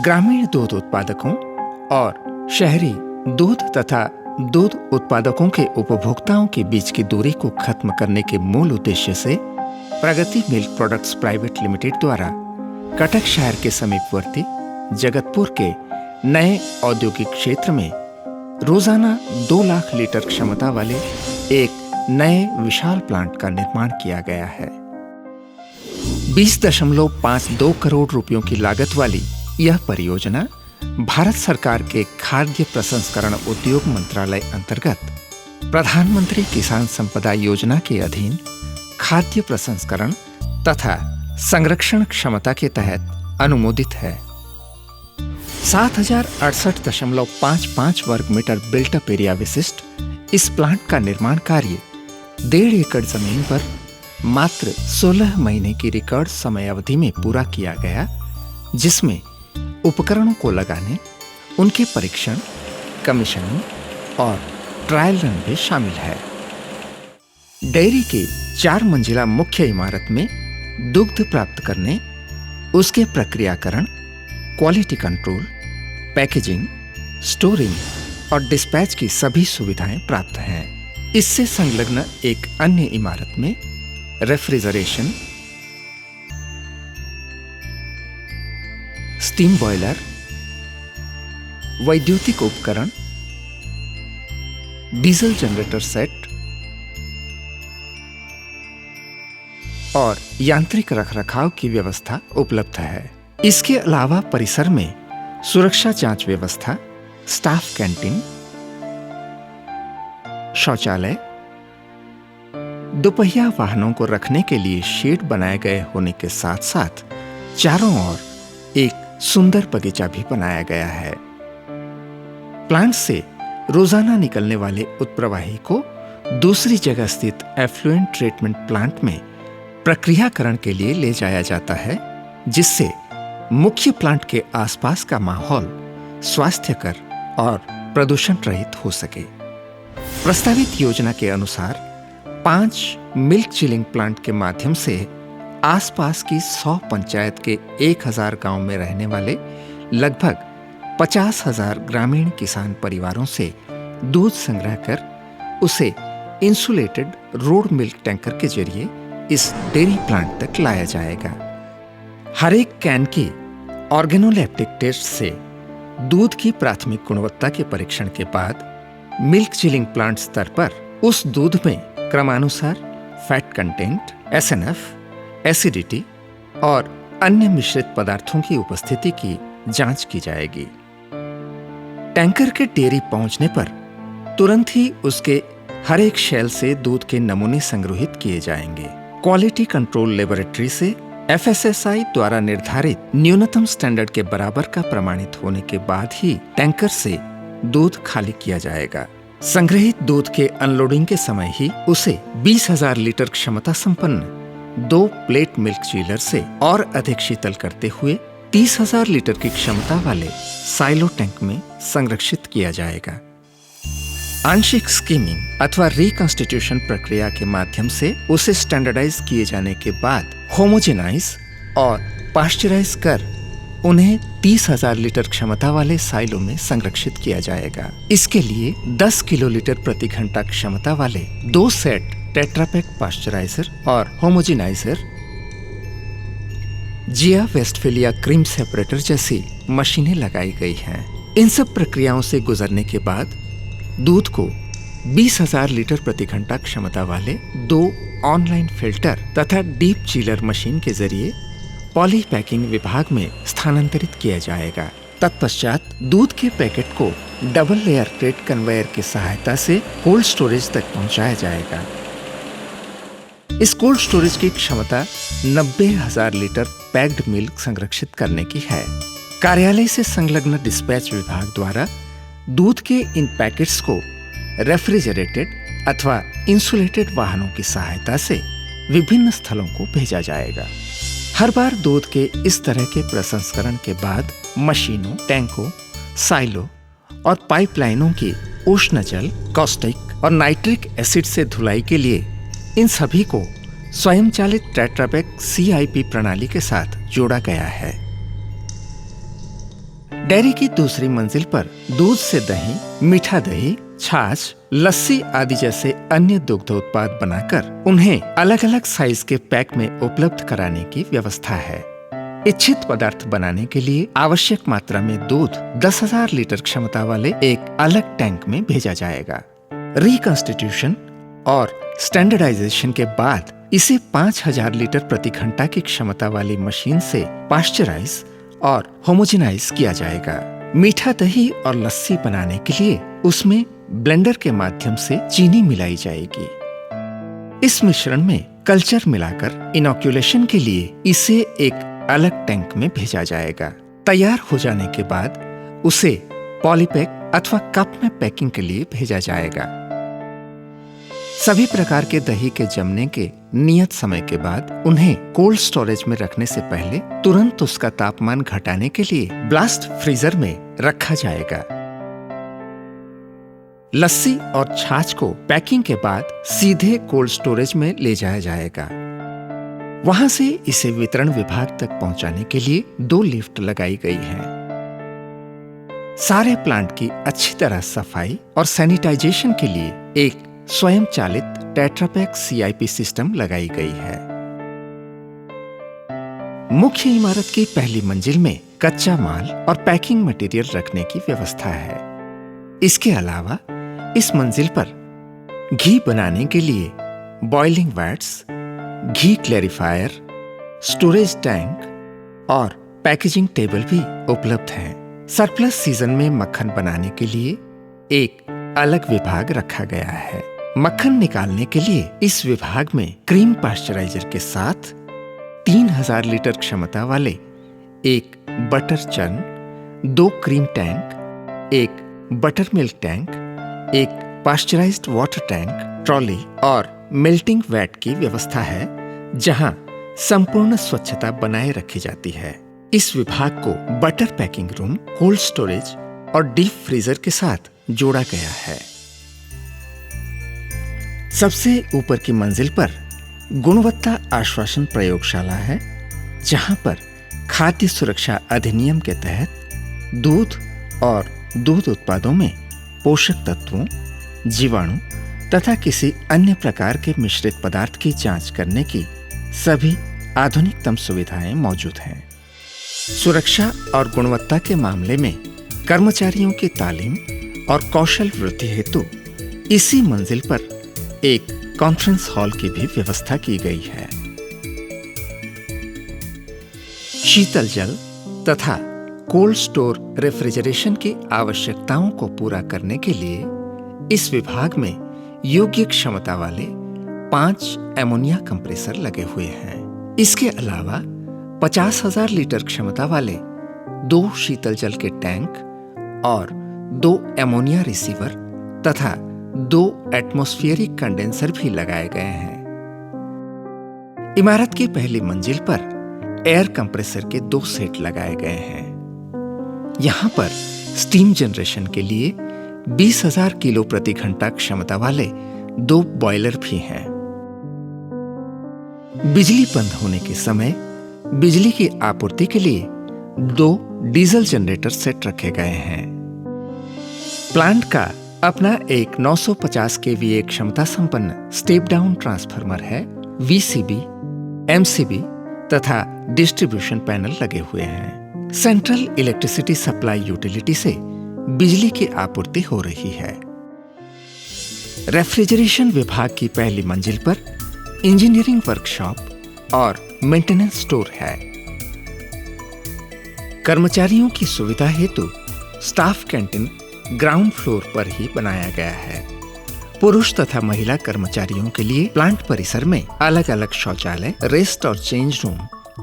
ग्रामीण दूध उत्पादकों और शहरी दूध तथा दूध उत्पादकों के उपभोक्ताओं के बीच की दूरी को खत्म करने के मूल उद्देश्य से प्रगति मिल्क प्रोडक्ट्स प्राइवेट लिमिटेड द्वारा कटक शहर के समीपवर्ती जगतपुर के नए औद्योगिक क्षेत्र में रोजाना 2 लाख लीटर क्षमता वाले एक नए विशाल प्लांट का निर्माण किया गया है। 20.52 करोड़ रुपयों की लागत वाली यह परियोजना भारत सरकार के खाद्य प्रसंस्करण उद्योग मंत्रालय अंतर्गत प्रधानमंत्री किसान संपदा योजना के अधीन खाद्य प्रसंस्करण तथा संरक्षण क्षमता के तहत अनुमोदित है। 7068.55 वर्ग मीटर बिल्ट-अप एरिया विशिष्ट इस प्लांट का निर्माण कार्य 1.5 एकड़ जमीन पर मात्र 16 महीने की रिकॉर्ड समय अवधि में पूरा किया गया, जिसमें उपकरणों को लगाने, उनके परीक्षण, कमीशनिंग और ट्रायल रन भी शामिल है। डेयरी की 4 मंजिला मुख्य इमारत में दुग्ध प्राप्त करने, उसके प्रक्रियाकरण, क्वालिटी कंट्रोल, पैकेजिंग, स्टोरिंग और डिस्पैच की सभी सुविधाएं प्राप्त हैं। इससे संलग्न एक अन्य इमारत में रेफ्रिजरेशन, स्टीम बॉयलर, वैद्युतिक उपकरण, डीजल जनरेटर सेट और यांत्रिक रखरखाव की व्यवस्था उपलब्ध है। इसके अलावा परिसर में सुरक्षा जांच व्यवस्था, स्टाफ कैंटीन, शौचालय, दोपहिया वाहनों को रखने के लिए शेड बनाए गए होने के साथ साथ चारों ओर एक सुंदर बगीचा भी बनाया गया है। प्लांट से रोजाना निकलने वाले उत्प्रवाही को दूसरी जगह स्थित एफ्लुएंट ट्रीटमेंट प्लांट में प्रक्रियाकरण के लिए ले जाया जाता है, जिससे मुख्य प्लांट के आसपास का माहौल स्वास्थ्यकर और प्रदूषण रहित हो सके। प्रस्तावित योजना के अनुसार 5 मिल्क चिलिंग प्लांट के माध्यम से आसपास की 100 पंचायत के 1000 गांव में रहने वाले लगभग 50,000 ग्रामीण किसान परिवारों से दूध संग्रह कर उसे इंसुलेटेड रोड मिल्क टैंकर के जरिए इस डेयरी प्लांट तक लाया जाएगा। हर एक कैन की ऑर्गेनोलेप्टिक टेस्ट से दूध की प्राथमिक गुणवत्ता के परीक्षण के बाद मिल्क चिलिंग प्लांट स्तर पर उस दूध में क्रमानुसार फैट कंटेंट, एसएनएफ, एसिडिटी और अन्य मिश्रित पदार्थों की उपस्थिति की जांच की जाएगी। टैंकर के डेयरी पहुंचने पर तुरंत ही उसके हर एक शेल से दूध के नमूने संग्रहित किए जाएंगे। क्वालिटी कंट्रोल लेबोरेटरी से FSSAI द्वारा निर्धारित न्यूनतम स्टैंडर्ड के बराबर का प्रमाणित होने के बाद ही टैंकर से दूध खाली किया जाएगा। संग्रहित दूध के अनलोडिंग के समय ही उसे 20,000 लीटर क्षमता संपन्न 2 प्लेट मिल्क चिलर से और अधिक शीतल करते हुए 30,000 लीटर की क्षमता वाले साइलो टैंक में संरक्षित किया जाएगा। आंशिक स्कीमिंग अथवा रिकॉन्स्टिट्यूशन प्रक्रिया के माध्यम से उसे स्टैंडर्डाइज किए जाने के बाद होमोजेनाइज और पाश्चराइज कर उन्हें 30,000 लीटर क्षमता वाले साइलो में संरक्षित किया जाएगा। इसके लिए 10 किलोलीटर प्रति घंटा क्षमता वाले 2 सेट टेट्रापैक पाश्चराइजर और होमोजेनाइजर, जिया वेस्टफेलिया क्रीम सेपरेटर जैसी मशीनें लगाई गई हैं। इन सब प्रक्रियाओं से गुजरने के बाद दूध को 20,000 लीटर प्रति घंटा क्षमता वाले 2 ऑनलाइन फिल्टर तथा डीप चिलर मशीन के जरिए पॉली पैकिंग विभाग में स्थानांतरित किया जाएगा। तत्पश्चात दूध के पैकेट को डबल लेयर क्रेट कन्वेयर की सहायता से कोल्ड स्टोरेज तक पहुंचाया जाएगा। इस कोल्ड स्टोरेज की क्षमता 90,000 लीटर पैक्ड मिल्क संरक्षित करने की है। कार्यालय से संलग्न डिस्पैच विभाग द्वारा दूध के इन पैकेट्स को रेफ्रिजरेटेड अथवा इंसुलेटेड वाहनों की सहायता से विभिन्न स्थलों को भेजा जाएगा। हर बार दूध के इस तरह के प्रसंस्करण के बाद मशीनों, टैंकों, साइलो और पाइपलाइनों की उष्ण जल, कॉस्टिक और नाइट्रिक एसिड से धुलाई के लिए इन सभी को स्वयंचालित टेट्रापैक CIP प्रणाली के साथ जोड़ा गया है। डेयरी की दूसरी मंजिल पर दूध से दही, मीठा दही, छाछ, लस्सी आदि जैसे अन्य दुग्ध उत्पाद बनाकर उन्हें अलग अलग साइज के पैक में उपलब्ध कराने की व्यवस्था है। इच्छित पदार्थ बनाने के लिए आवश्यक मात्रा में दूध 10,000 लीटर क्षमता वाले एक अलग टैंक में भेजा जाएगा। रिकॉन्स्टिट्यूशन और स्टैंडर्डाइजेशन के बाद इसे 5,000 लीटर प्रति घंटा की क्षमता वाली मशीन से पाश्चराइज और होमोजेनाइज किया जाएगा। मीठा दही और लस्सी बनाने के लिए उसमें ब्लेंडर के माध्यम से चीनी मिलाई जाएगी। इस मिश्रण में कल्चर मिलाकर इनोक्यूलेशन के लिए इसे एक अलग टैंक में भेजा जाएगा। तैयार हो जाने के बाद उसे पॉलीपैक अथवा कप में पैकिंग के लिए भेजा जाएगा। सभी प्रकार के दही के जमने के नियत समय के बाद उन्हें कोल्ड स्टोरेज में रखने से पहले तुरंत उसका तापमान घटाने के लिए ब्लास्ट फ्रीजर में रखा जाएगा। लस्सी और छाछ को पैकिंग के बाद सीधे कोल्ड स्टोरेज में ले जाया जाएगा। वहां से इसे वितरण विभाग तक पहुंचाने के लिए 2 लिफ्ट लगाई गई हैं। सारे प्लांट की अच्छी तरह सफाई और सैनिटाइजेशन के लिए एक स्वयं चालित टेट्रापैक CIP सिस्टम लगाई गई है। मुख्य इमारत की पहली मंजिल में कच्चा माल और पैकिंग मटेरियल रखने की व्यवस्था है। इसके अलावा इस मंजिल पर घी बनाने के लिए बॉइलिंग वैट्स, घी क्लैरिफायर, स्टोरेज टैंक और पैकेजिंग टेबल भी उपलब्ध हैं। सरप्लस सीजन में मक्खन बनाने के लिए एक अलग विभाग रखा गया है। मक्खन निकालने के लिए इस विभाग में क्रीम पाश्चराइजर के साथ 3,000 लीटर क्षमता वाले एक बटर चर्न, 2 क्रीम टैंक, एक बटर मिल्क टैंक, एक पाश्चराइज्ड वाटर टैंक, ट्रॉली और मेल्टिंग वैट की व्यवस्था है, जहां संपूर्ण स्वच्छता बनाए रखी जाती है। इस विभाग को butter packing room, cold storage और डीप फ्रीजर के साथ जोड़ा गया है। सबसे ऊपर की मंजिल पर गुणवत्ता आश्वासन प्रयोगशाला है, जहां पर खाद्य सुरक्षा अधिनियम के तहत दूध और दूध उत्पादों में पोषक तत्वों, जीवाणु तथा किसी अन्य प्रकार के मिश्रित पदार्थ की जांच करने की सभी आधुनिकतम सुविधाएं मौजूद हैं। सुरक्षा और गुणवत्ता के मामले में कर्मचारियों की तालीम और कौशल वृद्धि हेतु इसी मंजिल पर एक कॉन्फ्रेंस हॉल की भी व्यवस्था की गई है। शीतल जल तथा कोल्ड स्टोर रेफ्रिजरेशन की आवश्यकताओं को पूरा करने के लिए इस विभाग में योग्य क्षमता वाले 5 एमोनिया कंप्रेसर लगे हुए हैं। इसके अलावा 50,000 लीटर क्षमता वाले 2 शीतल जल के टैंक और 2 एमोनिया रिसीवर तथा 2 एटमॉस्फेरिक कंडेंसर भी लगाए गए हैं। इमारत की पहली मंजिल पर एयर कंप्रेसर के 2 सेट लगाए गए हैं। यहां पर स्टीम जनरेशन के लिए 20,000 किलो प्रति घंटा क्षमता वाले 2 बॉयलर भी हैं। बिजली बंद होने के समय बिजली की आपूर्ति के लिए 2 डीजल जनरेटर सेट रखे गए हैं। प्लांट का अपना एक 950 केवीए क्षमता संपन्न स्टेप डाउन ट्रांसफार्मर है। VCB, MCB तथा डिस्ट्रीब्यूशन पैनल लगे हुए हैं। सेंट्रल इलेक्ट्रिसिटी सप्लाई यूटिलिटी से बिजली की आपूर्ति हो रही है। रेफ्रिजरेशन विभाग की पहली मंजिल पर इंजीनियरिंग वर्कशॉप और मेंटेनेंस स्टोर है। कर्मचारियों की सुविधा हेतु स्टाफ कैंटीन ग्राउंड फ्लोर पर ही बनाया गया है। पुरुष तथा महिला कर्मचारियों के लिए प्लांट परिसर में अलग अलग शौचालय, रेस्ट और चेंज रूम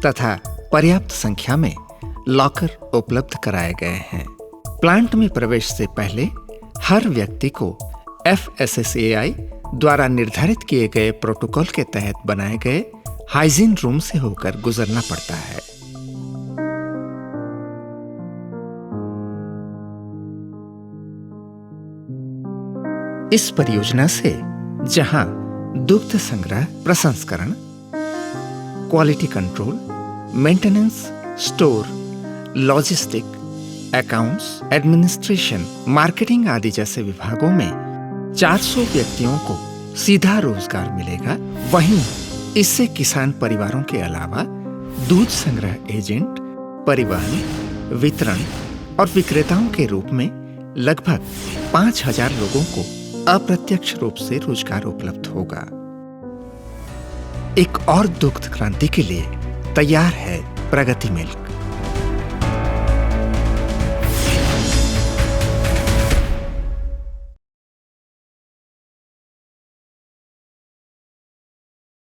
तथा पर्याप्त संख्या में लॉकर उपलब्ध कराए गए हैं। प्लांट में प्रवेश से पहले हर व्यक्ति को FSSAI द्वारा निर्धारित किए गए प्रोटोकॉल के तहत बनाए गए हाइजीन रूम से होकर गुजरना पड़ता है। इस परियोजना से जहां दुग्ध संग्रह, प्रसंस्करण, quality control, maintenance, store, logistic, accounts, administration, marketing आदि जैसे विभागों में 400 व्यक्तियों को सीधा रोजगार मिलेगा। वहीं इससे किसान परिवारों के अलावा दूध संग्रह एजेंट, परिवहन, वितरण और विक्रेताओं के रूप में लगभग 5,000 लोगों को अप्रत्यक्ष रूप से रोजगार उपलब्ध होगा। एक और दुग्ध क्रांति के लिए तैयार है प्रगति मिल्क।